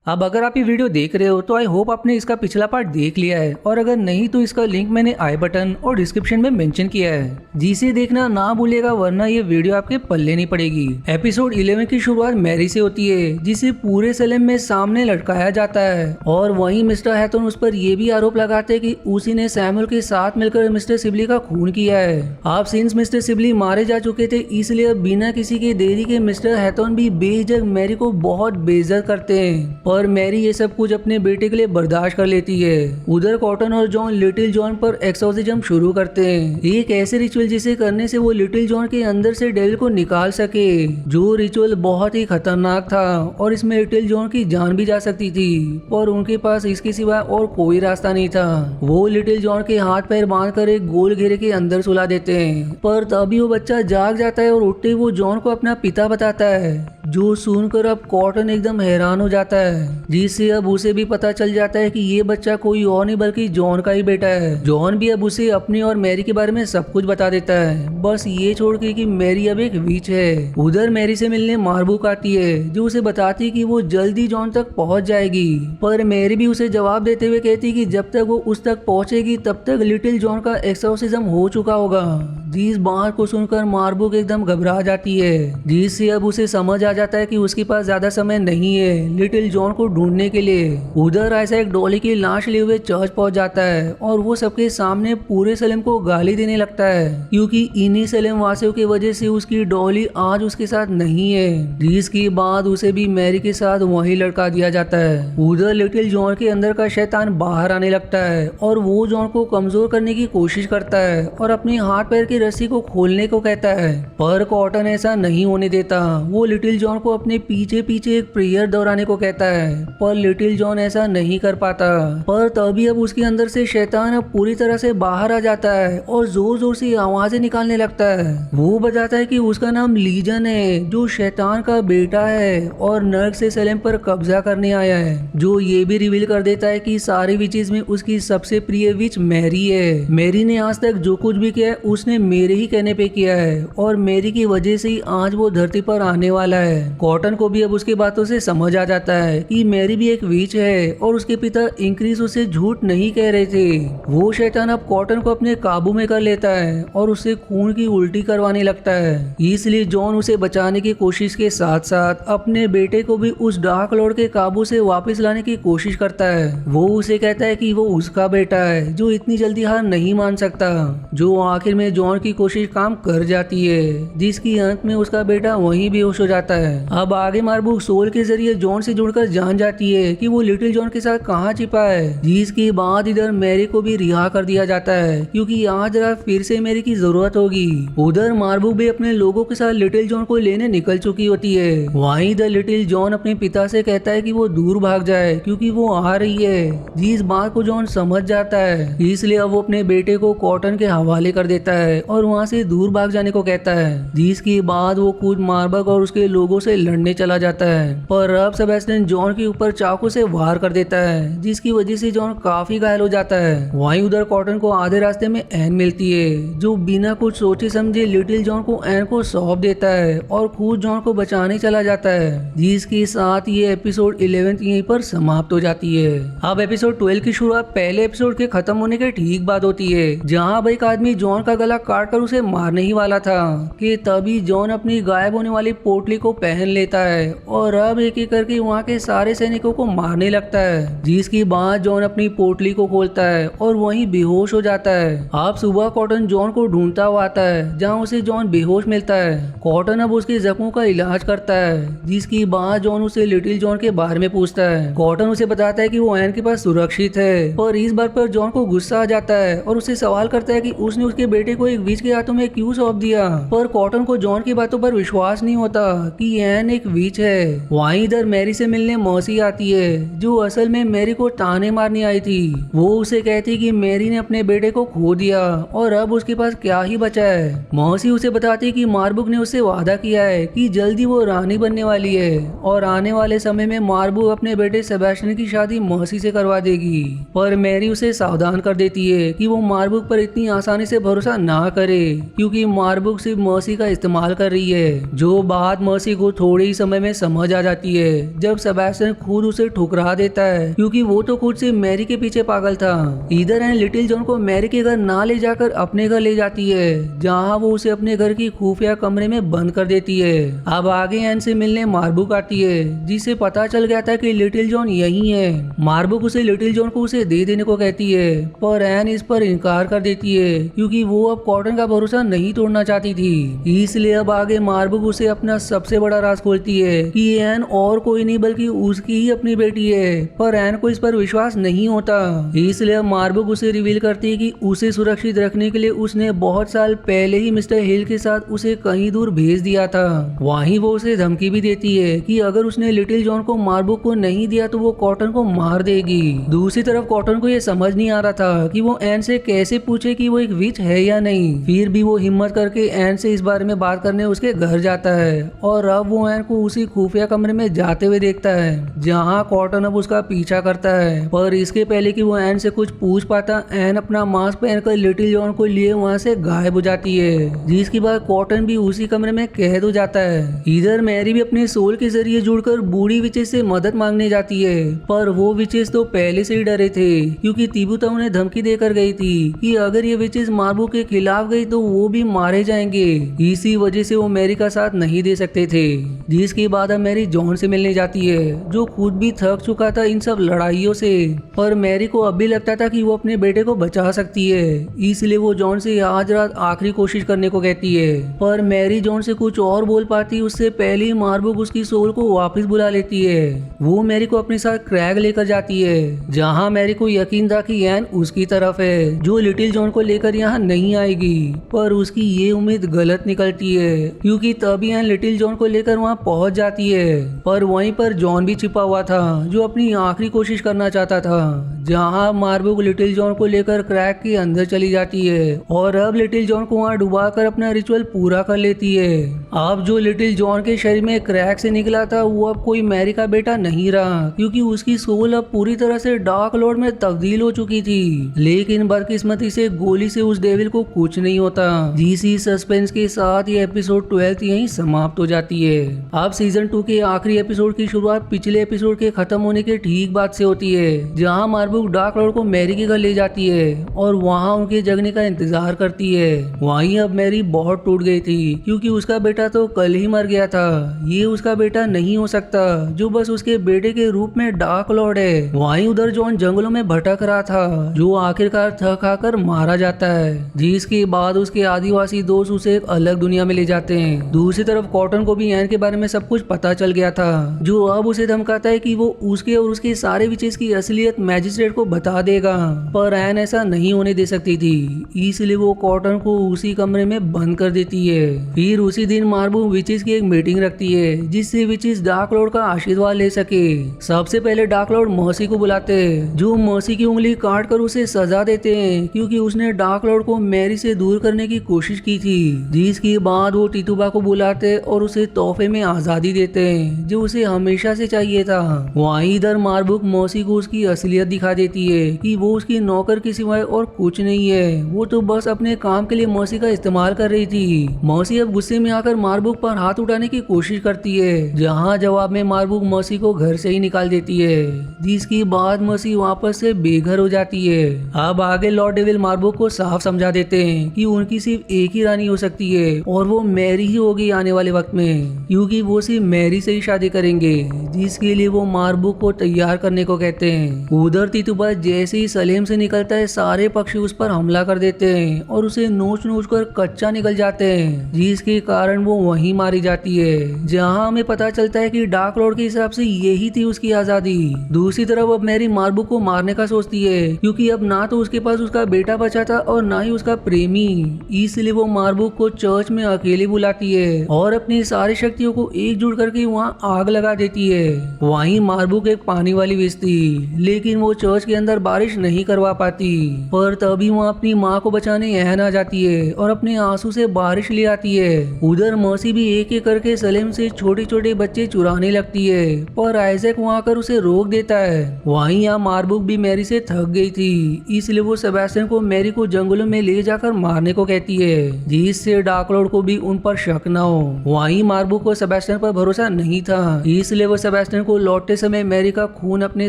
अब अगर आप ये वीडियो देख रहे हो तो आई होप आपने इसका पिछला पार्ट देख लिया है, और अगर नहीं तो इसका लिंक मैंने आई बटन और डिस्क्रिप्शन में मेंशन किया है, जिसे देखना ना भूलिएगा, वरना ये वीडियो आपके पल्ले नहीं पड़ेगी। एपिसोड 11 की शुरुआत मैरी से होती है, जिसे पूरे सलेम में सामने लटकाया जाता है, और वहीं मिस्टर हैथन उस पर यह भी आरोप लगाते हैं कि उसी ने सैमुअल के साथ मिलकर मिस्टर सिबली का खून किया है। आप सिंस मिस्टर सिबली मारे जा चुके थे, इसलिए अब बिना किसी के देरी के मिस्टर हैथन भी बेझिझक मैरी को बहुत बेइज्जत करते हैं, और मैरी ये सब कुछ अपने बेटे के लिए बर्दाश्त कर लेती है। उधर कॉटन और जॉन लिटिल जॉन पर एक्सोर्सिज्म शुरू करते हैं, एक ऐसे रिचुअल जिसे करने से वो लिटिल जॉन के अंदर से डेविल को निकाल सके। जो रिचुअल बहुत ही खतरनाक था और इसमें लिटिल जॉन की जान भी जा सकती थी, पर उनके पास इसके सिवा और कोई रास्ता नहीं था। वो लिटिल जॉन के हाथ पैर बांधकर एक गोल घेरे के अंदर सुला देते हैं, पर तभी वो बच्चा जाग जाता है और उठते ही वो जॉन को अपना पिता बताता है, जो सुनकर अब कॉटन एकदम हैरान हो जाता है, जिससे अब उसे भी पता चल जाता है कि ये बच्चा कोई और नहीं बल्कि जॉन का ही बेटा है। जॉन भी अब उसे अपनी और मैरी के बारे में सब कुछ बता देता है, बस ये छोड़ के कि मैरी अब एक विच है। उधर मैरी से मिलने मार्बुक आती है, जो उसे बताती है कि वो जल्दी जॉन तक पहुंच जाएगी, पर मैरी भी उसे जवाब देते हुए कहती कि जब तक वो उस तक पहुंचेगी तब तक लिटिल जॉन का एक्सोर्सिज्म हो चुका होगा। जिस बात को सुनकर मार्बुक एकदम घबरा जाती है, जिससे अब उसे समझ आ जाता है कि उसके पास ज्यादा समय नहीं है लिटिल जॉन को ढूंढने के लिए। उधर ऐसा एक डॉली की लाश लिए हुए चर्च पहुंच जाता है, और वो सबके सामने पूरे सलेम को गाली देने लगता है, क्योंकि इन्हीं सलेम वासियों की वजह से उसकी डॉली आज उसके साथ नहीं है, जिसके बाद उसे भी मैरी के साथ वहीं लड़का दिया जाता है। उधर लिटिल जॉन के अंदर का शैतान बाहर आने लगता है, और वो जॉन को कमजोर करने की कोशिश करता है और अपने हाथ पैर की रस्सी को खोलने को कहता है, पर कॉटन ऐसा नहीं होने देता। वो लिटिल जॉन को अपने पीछे पीछे एक प्रेयर दोहराने को कहता है, पर लिटिल जॉन ऐसा नहीं कर पाता। पर तभी अब उसके अंदर से शैतान अब पूरी तरह से बाहर आ जाता है और जोर जोर से आवाजें निकालने लगता है। वो बताता है कि उसका नाम लीजन है, जो शैतान का बेटा है और नर्क से सलेम पर कब्जा करने आया है, जो ये भी रिवील कर देता है कि सारी विचेस में उसकी सबसे प्रिय विच मैरी है। मैरी ने आज तक जो कुछ भी किया है उसने मेरे ही कहने पे किया है, और मैरी की वजह से ही आज वो धरती पर आने वाला है। कॉटन को भी अब उसकी बातों से समझ आ जाता है कि मैरी भी एक विच है, और उसके पिता इंक्रीज उसे झूठ नहीं कह रहे थे। वो शैतान अब कॉटन को अपने काबू में कर लेता है और उससे खून की उल्टी करवाने लगता है। इसलिए जॉन उसे बचाने की कोशिश के साथ साथ अपने बेटे को भी उस डार्क लॉर्ड के काबू से वापस लाने की कोशिश करता है। वो उसे कहता है कि वो उसका बेटा है, जो इतनी जल्दी हार नहीं मान सकता, जो आखिर में जॉन की कोशिश काम कर जाती है, जिसकी अंत में उसका बेटा वहीं बेहोश हो जाता है। अब आगे मार्बुक सोल के जरिए जॉन से जुड़कर जान जाती है कि वो लिटिल जॉन के साथ कहाँ छिपा है, जिसके बाद इधर मैरी को भी रिहा कर दिया जाता है, क्योंकि आज रात फिर से मैरी की जरूरत होगी। उधर मार्बुक भी अपने लोगों के साथ लिटिल जॉन को लेने निकल चुकी होती है। वहीं इधर लिटिल जॉन अपने पिता से कहता है कि वो दूर भाग जाए, क्योंकि वो आ रही है, जिस बात को जॉन समझ जाता है। इसलिए अब वो अपने बेटे को कॉटन के हवाले कर देता है और वहाँ से दूर भाग जाने को कहता है, जिसके बाद वो खुद मार्बक और उसके लोगों से लड़ने चला जाता है। पर अब सेबेस्टियन जॉन के ऊपर चाकू से वार कर देता है, जिसकी वजह से जॉन काफी घायल हो जाता है। वहीं उधर कॉटन को आधे रास्ते में एन मिलती है, जो बिना कुछ सोचे समझे लिटिल जॉन को एन को सौंप देता है और खुद जॉन को बचाने चला जाता है, जिसके साथ ये एपिसोड 11 यहीं पर समाप्त हो जाती है। अब एपिसोड 12 की शुरुआत पहले एपिसोड के खत्म होने के ठीक बाद होती है, जहाँ अब एक आदमी जॉन का गला काट कर उसे मारने ही वाला था कि तभी जॉन अपनी गायब होने वाली पोटली को पहन लेता है और अब एक एक करके वहाँ के सारे सैनिकों को मारने लगता है, जिसके बाद जॉन अपनी पोटली को खोलता है और वहीं बेहोश हो जाता है। अब सुबह कॉटन जॉन को ढूंढता हुआ आता है, जहाँ उसे जॉन बेहोश मिलता है। कॉटन अब उसके जख्मों का इलाज करता है, जिसके बाद जॉन उसे लिटिल जॉन के बारे में पूछता है। कॉटन उसे बताता है कि वो एन के पास सुरक्षित है, पर इस बार पर जॉन को गुस्सा आ जाता है और उससे सवाल करता है कि उसने उसके बेटे को एक विच के हाथों में क्यों सौंप दिया। पर कॉटन को जॉन की बातों पर विश्वास नहीं होता कि एन एक विच है। वहीं इधर मैरी से मिलने मौसी आती है, जो असल में मैरी को ताने मारने आई थी। वो उसे कहती कि मैरी ने अपने बेटे को खो दिया और अब उसके पास क्या ही बचा है। मौसी उसे बताती कि मार्बुक ने उससे वादा किया है कि जल्दी वो रानी बनने वाली है और आने वाले समय में मार्बुक अपने बेटे सेबेस्टियन की शादी मौसी से करवा देगी। पर मैरी उसे सावधान कर देती है कि वो मार्बुक पर इतनी आसानी से भरोसा ना करे, क्योंकि मार्बुक सिर्फ मर्सी का इस्तेमाल कर रही है। जो बात मर्सी को थोड़े ही समय में समझ आ जाती है जब सेबेस्टियन खुद उसे ठुकरा देता है, क्योंकि वो तो खुद से मैरी के पीछे पागल था। इधर एन लिटिल जॉन को मैरी के घर ना ले जाकर अपने घर ले जाती है, जहाँ वो उसे अपने घर की खुफिया कमरे में बंद कर देती है। अब आगे एन से मिलने मार्बुक आती है, जिसे पता चल गया था कि लिटिल जॉन यही है। मार्बुक उसे लिटिल जॉन को उसे दे देने को कहती है, पर एन इस पर इनकार कर देती है, क्योंकि वो अब कॉटन का भरोसा नहीं तोड़ना चाहती थी। इसलिए अब आगे मार्बुक उसे अपना सबसे बड़ा राज खोलती है कि एन और कोई नहीं बल्कि उसकी ही अपनी बेटी है, पर एन को इस पर विश्वास नहीं होता। इसलिए अब मार्बुक उसे रिवील करती है कि उसे सुरक्षित रखने के लिए उसने बहुत साल पहले ही मिस्टर हिल के साथ उसे कहीं दूर भेज दिया था। वहीं वो उसे धमकी भी देती है कि अगर उसने लिटिल जॉन को मार्बुक को नहीं दिया तो वो कॉटन को मार देगी। दूसरी तरफ कॉटन को ये समझ नहीं आ रहा था कि वो एन से कैसे पूछे कि वो एक विच है या नहीं। फिर भी वो हिम्मत करके एन से इस बारे में बात करने उसके घर जाता है, और अब वो एन को उसी खुफिया कमरे में जाते हुए देखता है जहाँ कॉटन अब उसका पीछा करता है। पर इसके पहले कि वो एन से कुछ पूछ पाता, एन अपना मास्क पहनकर लिटिल जॉन को लिए वहाँ से गायब हो जाती है, जिसके बाद कॉटन भी उसी कमरे में कैद हो जाता है। इधर मैरी भी अपने सोल के जरिए जुड़कर बूढ़ी विचेस से मदद मांगने जाती है, पर वो विचेस तो पहले से ही डरे थे, क्योंकि तिबुता उन्हें धमकी देकर गई थी कि अगर ये विचेस मार्बुक के खिलाफ गई तो वो भी मारे जाएंगे। इसी वजह से वो मैरी का साथ नहीं दे सकते थे। जिसके बाद अब मैरी जॉन से मिलने जाती है, जो खुद भी थक चुका था इन सब लड़ाइयों से, पर मैरी को अब भी लगता था कि वो अपने बेटे को बचा सकती है। इसलिए वो जॉन से आज रात आखिरी कोशिश करने को कहती है, पर मैरी जॉन से कुछ और बोल पाती उससे पहले ही मार्बुक उसकी सोल को वापस बुला लेती है। वो मैरी को अपने साथ क्रैग लेकर जाती है, जहाँ मैरी को यकीन था कि एन उसकी तरफ है, जो लिटिल जॉन को लेकर यहाँ नहीं आएगी। पर उसकी ये उम्मीद गलत निकलती है, क्योंकि तभी एन लिटिल जॉन को लेकर वहाँ पहुँच जाती है। पर वहीं पर जॉन भी छिपा हुआ था, जो अपनी आखिरी कोशिश करना चाहता था। जहाँ मार्बुक लिटिल जॉन को लेकर क्रैग के अंदर चली जाती है, और अब लिटिल जॉन को वहाँ डुबाकर अपना रिचुअल पूरा कर लेती है। अब जो लिटिल जॉन के शरीर में क्रैग से निकला था वो अब कोई मैरी का बेटा नहीं रहा, क्योंकि उसकी सोल अब पूरी तरह से डार्क लॉर्ड में तब्दील हो चुकी थी। लेकिन बदकिस्मती से गोली से उस डेविल को कुछ नहीं होता। इसी सस्पेंस के साथ ये एपिसोड 12 यहीं समाप्त हो जाती है। अब सीजन 2 के आखिरी एपिसोड की शुरुआत पिछले एपिसोड के खत्म होने के ठीक बाद से होती है, जहाँ मार्बुक डार्क लॉर्ड को मैरी के घर ले जाती है और वहाँ उनके जगने का इंतजार करती है। वहीं अब मैरी बहुत टूट गई थी, क्योंकि उसका बेटा तो कल ही मर गया था। ये उसका बेटा नहीं हो सकता, जो बस उसके बेटे के रूप में डार्क लॉर्ड है। वहीं उधर जॉन जंगलों में भटक रहा था, जो आखिरकार थक आकर मारा जाता है, जिसके बाद उसके आदिवासी दोस्त उसे एक अलग दुनिया में ले जाते हैं। दूसरी तरफ कॉटन को भी एन के बारे में सब कुछ पता चल गया था, जो अब उसे धमकाता है कि वो उसके और उसके सारे विचेस की असलियत मैजिस्ट्रेट को बता देगा। पर एन ऐसा नहीं होने दे सकती थी, इसलिए वो कॉटन को उसी कमरे में बंद कर देती है। फिर उसी दिन मार्बुक विचेस की एक मीटिंग रखती है, जिससे विचेस डार्क लॉर्ड का आशीर्वाद ले सके। सबसे पहले डार्क लॉर्ड मर्सी को बुलाते हैं, जो मर्सी की उंगली काट कर उसे सजा देते हैं, क्योंकि उसने डार्क लॉर्ड को मैरी से दूर करने की कोशिश की थी। जिसके बाद वो टितुबा को बुलाते और उसे तोहफे में आजादी देते हैं, जो उसे हमेशा से चाहिए था। वहीं इधर मार्बुक मर्सी को उसकी असलियत दिखा देती है कि वो उसकी नौकर के सिवाय और कुछ नहीं है, वो तो बस अपने काम के लिए मर्सी का इस्तेमाल कर रही थी। मर्सी अब गुस्से में आकर मार्बुक पर हाथ उठाने की कोशिश करती है, जहाँ जवाब में मार्बुक मर्सी को घर से ही निकाल देती है, जिसके बाद मर्सी वापस से बेघर हो जाती है। अब आगे लॉर्ड डेविल मार्बुक को साफ समझा देते हैं कि उनकी सिर्फ एक ही रानी हो सकती है, और वो मैरी ही होगी आने वाले वक्त में, क्योंकि वो सिर्फ मैरी से ही शादी करेंगे, जिसके लिए वो मार्बुक को तैयार करने को कहते हैं। उधर तितुबा जैसे ही सलेम से निकलता है, सारे पक्षी उस पर हमला कर देते हैं और उसे नोच नोच कर कच्चा निकल जाते हैं, जिसके कारण वो वहीं मारी जाती है। जहाँ हमें पता चलता है कि डार्क लॉर्ड के हिसाब से यही थी उसकी आजादी। दूसरी तरफ अब मैरी मार्बुक को मारने का सोचती है, क्योंकि अब ना तो उसके पास उसका बेटा बचा था और ना ही उसका प्रेमी। इसलिए वो मार्बुक को चर्च में अकेले बुलाती है और अपनी सारी शक्तियों को एकजुट करके वहाँ आग लगा देती है। वहीं मार्बुक एक पानी वाली विश थी, लेकिन वो चर्च के अंदर बारिश नहीं करवा पाती। पर तभी वहाँ अपनी माँ को बचाने एहन आ जाती है और अपने आंसू से बारिश ले आती है। उधर मर्सी भी एक एक करके सलेम से छोटे छोटे बच्चे चुराने लगती है, पर आइजैक वहाँ आकर उसे रोक देता है। वहीं यहाँ मार्बुक भी मैरी से थक गई थी, इसलिए वो सेबेस्टियन को मैरी को जंगलों में ले जाकर मारने को कहती है, जिससे डार्क लॉर्ड को भी उन पर शक न हो। वहीं मार्बुक को सेबेस्टियन पर भरोसा नहीं था, इसलिए वो सेबेस्टियन को लौटते समय मैरी का खून अपने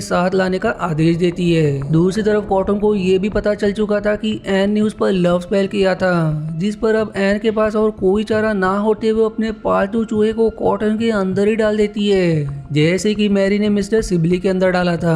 साथ लाने का आदेश देती है। दूसरी तरफ कॉटन को ये भी पता चल चुका था कि एन ने उस पर लव स्पेल किया था, जिस पर अब एन के पास और कोई चारा ना होते हुए अपने पालतू चूहे को कॉटन के अंदर ही डाल देती है, जैसे कि मैरी ने मिस्टर सिबली के अंदर डाला था,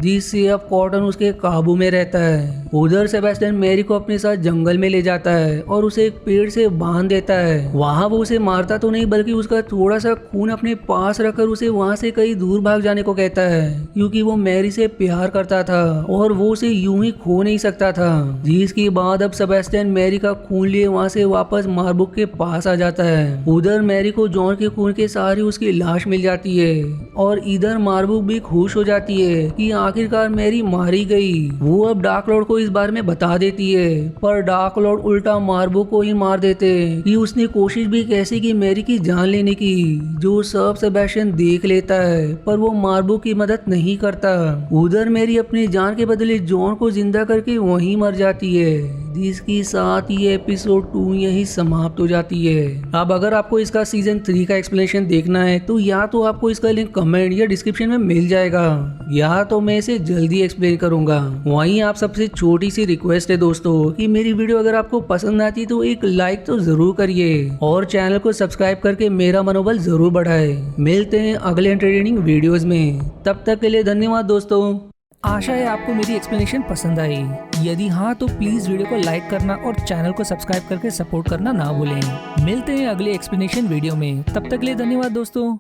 जिससे अब कॉटन उसके काबू में रहता है। उधर सेबेस्टियन मैरी को अपने साथ जंगल में ले जाता है और उसे एक पेड़ से बांध देता है। वहाँ वो उसे मारता तो नहीं, बल्कि उसका थोड़ा सा खून अपने पास रखकर उसे वहाँ से कहीं दूर भाग जाने को कहता है, क्योंकि वो मैरी से प्यार करता था और वो उसे यूं ही खो नहीं सकता था। जिसके बाद अब सेबेस्टियन मैरी का खून लिए वहाँ से वापस मार्बुक के पास आ जाता है। उधर मैरी को जॉन के खून के सहारे उसकी लाश मिल जाती है और इधर मार्बुक भी खुश हो जाती है कि आखिरकार मैरी मारी गई। वो अब डार्क लॉर्ड को इस बारे में बता देती है, पर डार्क लॉर्ड उल्टा मार्बुक को ही मार देते कि उसने कोशिश भी कैसी की मैरी की जान लेने की, जो सब सेबेस्टियन देख लेता है, पर वो मार्बुक की मदद नहीं करता। उधर मैरी अपनी जान के बदले जॉन को जिंदा करके वहीं मर जाती है, जिसके साथ ये एपिसोड 2 यही समाप्त हो जाती है। अब अगर आपको इसका सीजन 3 का एक्सप्लेनेशन देखना है तो या तो आपको इसका लिंक कमेंट या डिस्क्रिप्शन में मिल जाएगा, या तो मैं इसे जल्दी एक्सप्लेन करूंगा। वहीं आप सबसे छोटी सी रिक्वेस्ट है दोस्तों कि मेरी वीडियो अगर आपको पसंद आती तो एक लाइक तो जरूर करिए और चैनल को सब्सक्राइब करके मेरा मनोबल जरूर बढ़ाए। मिलते हैं अगले एंटरटेनिंग वीडियोस में, तब तक के लिए धन्यवाद दोस्तों। आशा है आपको मेरी एक्सप्लेनेशन पसंद आई। यदि हाँ तो प्लीज वीडियो को लाइक करना और चैनल को सब्सक्राइब करके सपोर्ट करना ना भूलें। मिलते हैं अगले एक्सप्लेनेशन वीडियो में, तब तक के लिए धन्यवाद दोस्तों।